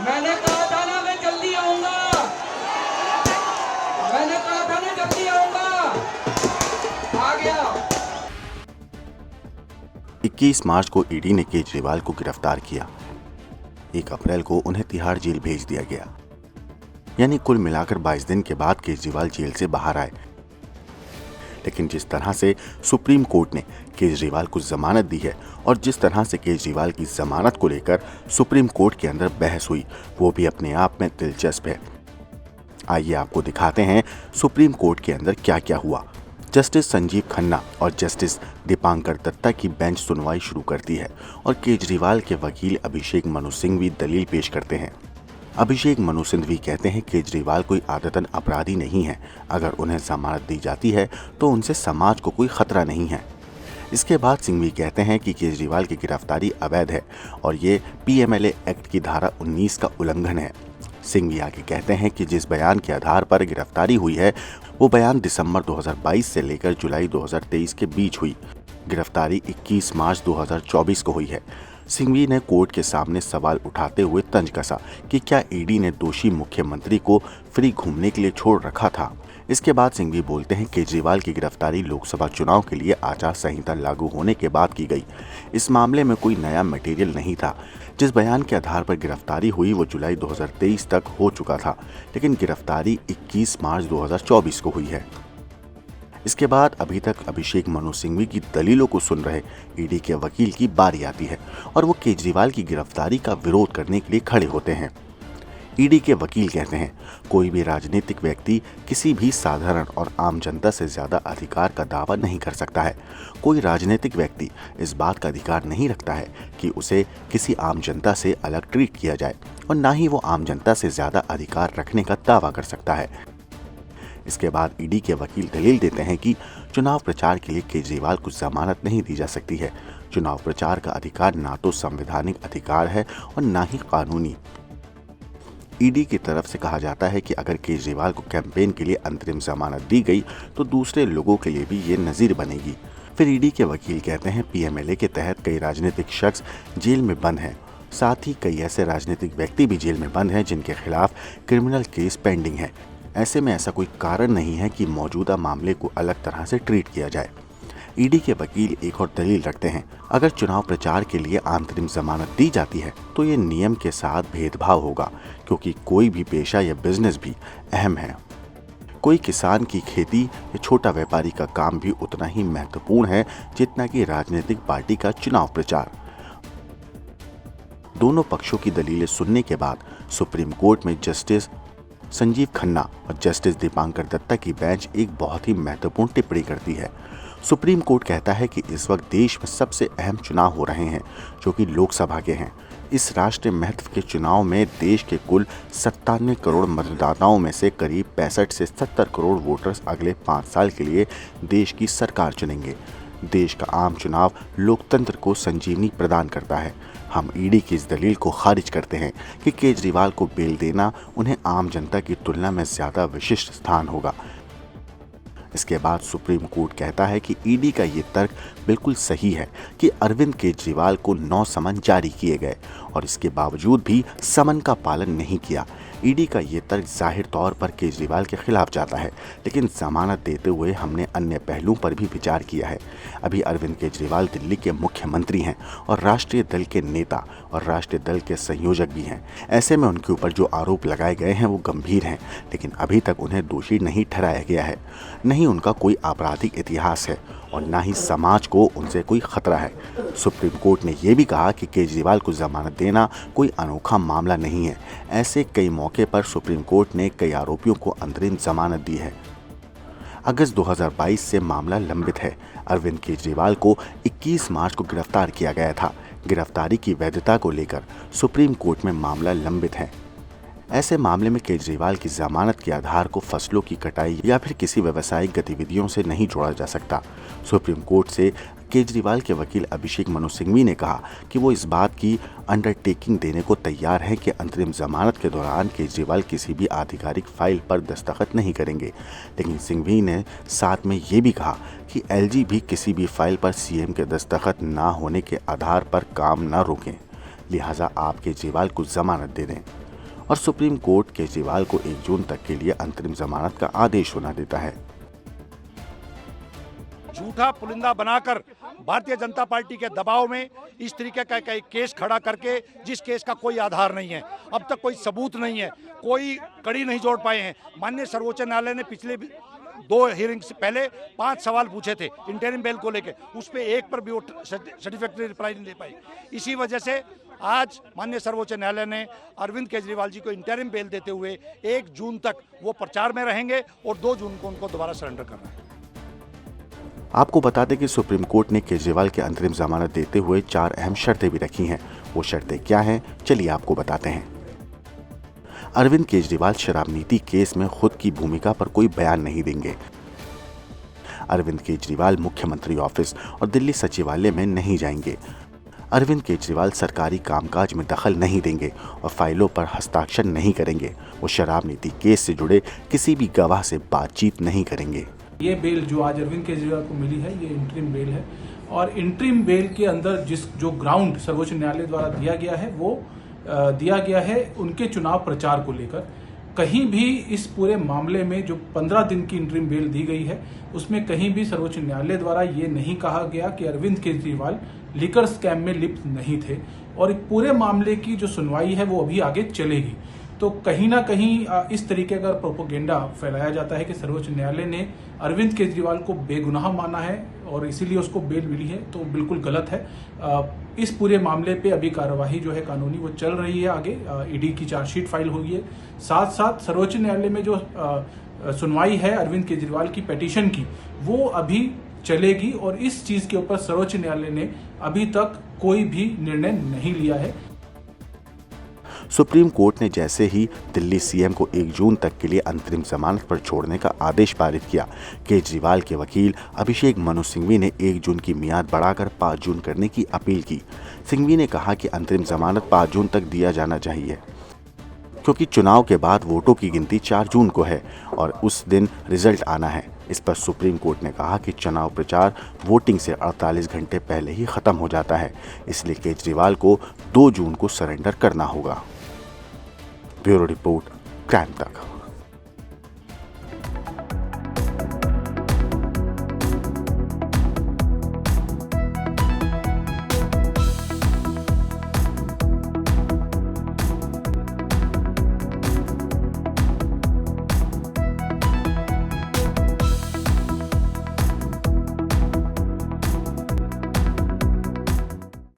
मैंने कहा था ना मैं जल्दी आऊंगा। मैंने कहा था ना जल्दी आऊंगा। आ गया। 21 मार्च को ईडी ने केजरीवाल को गिरफ्तार किया। 1 अप्रैल को उन्हें तिहाड़ जेल भेज दिया गया। यानी कुल मिलाकर 22 दिन के बाद केजरीवाल जेल से बाहर आए। लेकिन जिस तरह से सुप्रीम कोर्ट ने केजरीवाल को जमानत दी है और जिस तरह से केजरीवाल की जमानत को लेकर सुप्रीम कोर्ट के अंदर बहस हुई, वो भी अपने आप में दिलचस्प है। आइए आपको दिखाते हैं सुप्रीम कोर्ट के अंदर क्या क्या हुआ। जस्टिस संजीव खन्ना और जस्टिस दीपांकर दत्ता की बेंच सुनवाई शुरू करती है और केजरीवाल के वकील अभिषेक मनु सिंघवी दलील पेश करते हैं। अभिषेक मनु सिंघवी कहते हैं केजरीवाल कोई आदतन अपराधी नहीं है। अगर उन्हें जमानत दी जाती है तो उनसे समाज को कोई खतरा नहीं है। इसके बाद सिंघवी कहते हैं कि केजरीवाल की गिरफ्तारी अवैध है और ये पीएमएलए एक्ट की धारा 19 का उल्लंघन है। सिंघवी आगे कहते हैं कि जिस बयान के आधार पर गिरफ्तारी हुई है वो बयान दिसंबर 2022 से लेकर जुलाई 2023 के बीच हुई। गिरफ्तारी 21 मार्च 2024 को हुई है। सिंघवी ने कोर्ट के सामने सवाल उठाते हुए तंज कसा कि क्या ईडी ने दोषी मुख्यमंत्री को फ्री घूमने के लिए छोड़ रखा था। इसके बाद सिंघवी बोलते हैं केजरीवाल की गिरफ्तारी लोकसभा चुनाव के लिए आचार संहिता लागू होने के बाद की गई। इस मामले में कोई नया मटेरियल नहीं था। जिस बयान के आधार पर गिरफ्तारी हुई वो जुलाई 2023 तक हो चुका था, लेकिन गिरफ्तारी 21 मार्च 2024 को हुई है। इसके बाद अभी तक अभिषेक मनु सिंघवी की दलीलों को सुन रहे ईडी के वकील की बारी आती है और वो केजरीवाल की गिरफ्तारी का विरोध करने के लिए खड़े होते हैं। ईडी के वकील कहते हैं कोई भी राजनीतिक व्यक्ति किसी भी साधारण और आम जनता से ज्यादा अधिकार का दावा नहीं कर सकता है। कोई राजनीतिक व्यक्ति इस बात का अधिकार नहीं रखता है कि उसे किसी आम जनता से अलग ट्रीट किया जाए और ना ही वो आम जनता से ज्यादा अधिकार रखने का दावा कर सकता है। इसके बाद ईडी के वकील दलील देते हैं कि चुनाव प्रचार के लिए केजरीवाल को जमानत नहीं दी जा सकती है। चुनाव प्रचार का अधिकार ना तो संवैधानिक अधिकार है और ना ही कानूनी। ईडी की तरफ से कहा जाता है कि अगर केजरीवाल को कैंपेन के लिए अंतरिम जमानत दी गई तो दूसरे लोगों के लिए भी ये नजीर बनेगी। फिर ईडी के वकील कहते हैं पीएमएलए के तहत कई राजनीतिक शख्स जेल में बंद हैं। साथ ही कई ऐसे राजनीतिक व्यक्ति भी जेल में बंद हैं जिनके खिलाफ क्रिमिनल केस पेंडिंग है। ऐसे में ऐसा कोई कारण नहीं है कि मौजूदा मामले को अलग तरह से ट्रीट किया जाए। ईडी के वकील एक और दलील रखते हैं, अगर चुनाव प्रचार के लिए अंतरिम जमानत दी जाती है तो ये नियम के साथ भेदभाव होगा, क्योंकि कोई भी पेशा या बिजनेस भी अहम है। कोई किसान की खेती या छोटा व्यापारी का काम भी उतना ही महत्वपूर्ण है जितना कि राजनीतिक पार्टी का चुनाव प्रचार। दोनों पक्षों की दलीलें सुनने के बाद सुप्रीम कोर्ट में जस्टिस संजीव खन्ना और जस्टिस दीपांकर दत्ता की बेंच एक बहुत ही महत्वपूर्ण टिप्पणी करती है। सुप्रीम कोर्ट कहता है कि इस वक्त देश में सबसे अहम चुनाव हो रहे हैं जो कि लोकसभा के हैं। इस राष्ट्रीय महत्व के चुनाव में देश के कुल 97 करोड़ मतदाताओं में से करीब 65 से 70 करोड़ वोटर्स अगले 5 साल के लिए देश की सरकार चुनेंगे। देश का आम चुनाव लोकतंत्र को संजीवनी प्रदान करता है। हम ईडी की इस दलील को खारिज करते हैं कि केजरीवाल को बेल देना उन्हें आम जनता की तुलना में ज्यादा विशिष्ट स्थान होगा। इसके बाद सुप्रीम कोर्ट कहता है कि ईडी का ये तर्क बिल्कुल सही है कि अरविंद केजरीवाल को 9 समन जारी किए गए और इसके बावजूद भी समन का पालन नहीं किया। ईडी का ये तर्क जाहिर तौर पर केजरीवाल के खिलाफ जाता है, लेकिन जमानत देते हुए हमने अन्य पहलुओं पर भी विचार किया है। अभी अरविंद केजरीवाल दिल्ली के मुख्यमंत्री हैं और राष्ट्रीय दल के नेता और राष्ट्रीय दल के संयोजक भी हैं। ऐसे में उनके ऊपर जो आरोप लगाए गए हैं वो गंभीर हैं, लेकिन अभी तक उन्हें दोषी नहीं ठहराया गया है। नहीं उनका कोई आपराधिक इतिहास है और ना ही समाज को उनसे कोई खतरा है। सुप्रीम कोर्ट ने यह भी कहा कि केजरीवाल को जमानत देना कोई अनोखा मामला नहीं है। ऐसे कई मौके पर सुप्रीम कोर्ट ने कई आरोपियों को अंतरिम जमानत दी है। अगस्त 2022 से मामला लंबित है। अरविंद केजरीवाल को 21 मार्च को गिरफ्तार किया गया था। गिरफ्तारी की वैधता को लेकर सुप्रीम कोर्ट में मामला लंबित है। ऐसे मामले में केजरीवाल की जमानत के आधार को फसलों की कटाई या फिर किसी व्यावसायिक गतिविधियों से नहीं जोड़ा जा सकता। सुप्रीम कोर्ट से केजरीवाल के वकील अभिषेक मनु सिंघवी ने कहा कि वो इस बात की अंडरटेकिंग देने को तैयार हैं कि अंतरिम जमानत के दौरान केजरीवाल किसी भी आधिकारिक फाइल पर दस्तखत नहीं करेंगे। लेकिन सिंघवी ने साथ में ये भी कहा कि एलजी भी किसी भी फाइल पर सीएम के दस्तखत ना होने के आधार पर काम ना रोकें, लिहाजा आप केजरीवाल को जमानत दे दें। और सुप्रीम कोर्ट केजरीवाल को 1 जून तक के लिए अंतरिम जमानत का आदेश सुना देता है। झूठा पुलिंदा बनाकर भारतीय जनता पार्टी के दबाव में इस तरीके का एक केस खड़ा करके, जिस केस का कोई आधार नहीं है, अब तक कोई सबूत नहीं है, कोई कड़ी नहीं जोड़ पाए हैं। माननीय सर्वोच्च न्यायालय ने पिछले 2 हियरिंग से पहले 5 सवाल पूछे थे इंटरिम बेल को लेकर, उस पर एक पर भी वो सर्टिफिकेटरी रिप्लाई नहीं दे पाई। इसी वजह से आज माननीय सर्वोच्च न्यायालय ने अरविंद केजरीवाल जी को इंटरिम बेल देते हुए 1 जून तक वो प्रचार में रहेंगे और 2 जून को उनको दोबारा सरेंडर करना है। आपको बता दें कि सुप्रीम कोर्ट ने केजरीवाल के अंतरिम जमानत देते हुए 4 अहम शर्तें भी रखी हैं। वो शर्तें क्या हैं, चलिए आपको बताते हैं। अरविंद केजरीवाल शराब नीति केस में खुद की भूमिका पर कोई बयान नहीं देंगे। अरविंद केजरीवाल मुख्यमंत्री ऑफिस और दिल्ली सचिवालय में नहीं जाएंगे। अरविंद केजरीवाल सरकारी कामकाज में दखल नहीं देंगे और फाइलों पर हस्ताक्षर नहीं करेंगे। वो शराब नीति केस से जुड़े किसी भी गवाह से बातचीत नहीं करेंगे। ये बेल जो आज अरविंद केजरीवाल को मिली है, ये इंटरिम बेल है और इंटरिम बेल के अंदर जो ग्राउंड सर्वोच्च न्यायालय द्वारा दिया गया है वो दिया गया है उनके चुनाव प्रचार को लेकर। कहीं भी इस पूरे मामले में जो 15 दिन की इंटरिम बेल दी गई है उसमें कहीं भी सर्वोच्च न्यायालय द्वारा ये नहीं कहा गया कि अरविंद केजरीवाल लिकर स्कैम में लिप्त नहीं थे और पूरे मामले की जो सुनवाई है वो अभी आगे चलेगी। तो कहीं ना कहीं इस तरीके का प्रोपोगेंडा फैलाया जाता है कि सर्वोच्च न्यायालय ने अरविंद केजरीवाल को बेगुनाह माना है और इसीलिए उसको बेल मिली है, तो बिल्कुल गलत है। इस पूरे मामले पे अभी कार्यवाही जो है कानूनी वो चल रही है आगे। ईडी की चार्जशीट फाइल हुई है, साथ साथ सर्वोच्च न्यायालय में जो सुनवाई है अरविंद केजरीवाल की पिटीशन की वो अभी चलेगी और इस चीज के ऊपर सर्वोच्च न्यायालय ने अभी तक कोई भी निर्णय नहीं लिया है। सुप्रीम कोर्ट ने जैसे ही दिल्ली सीएम को 1 जून तक के लिए अंतरिम जमानत पर छोड़ने का आदेश पारित किया, केजरीवाल के वकील अभिषेक मनु सिंघवी ने 1 जून की मियाद बढ़ाकर 5 जून करने की अपील की। सिंघवी ने कहा कि अंतरिम जमानत 5 जून तक दिया जाना चाहिए क्योंकि चुनाव के बाद वोटों की गिनती 4 जून को है और उस दिन रिजल्ट आना है। इस पर सुप्रीम कोर्ट ने कहा कि चुनाव प्रचार वोटिंग से 48 घंटे पहले ही खत्म हो जाता है, इसलिए केजरीवाल को 2 जून को सरेंडर करना होगा। ब्यूरो रिपोर्ट, क्राइम तक।